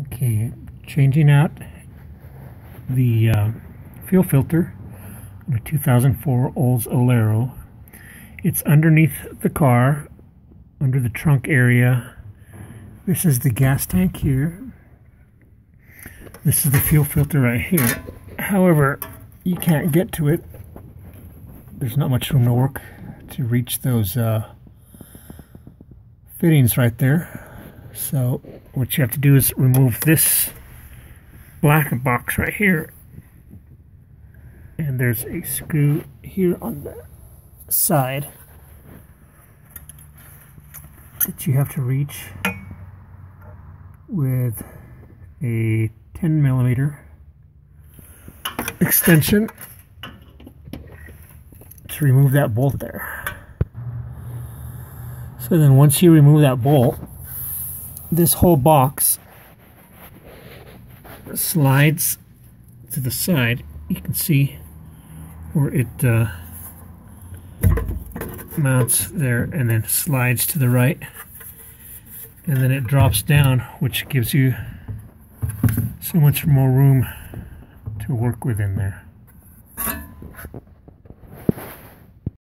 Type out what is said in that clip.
Okay, changing out the fuel filter on a 2004 Olds Alero. It's underneath the car, under the trunk area. This is the gas tank here. This is the fuel filter right here. However, you can't get to it. There's not much room to work to reach those fittings right there. So what you have to do is remove this black box right here, and there's a screw here on the side that you have to reach with a 10mm extension to remove that bolt there. So then once you remove that bolt, this whole box slides to the side. You can see where it mounts there and then slides to the right, and then it drops down, which gives you so much more room to work with in there.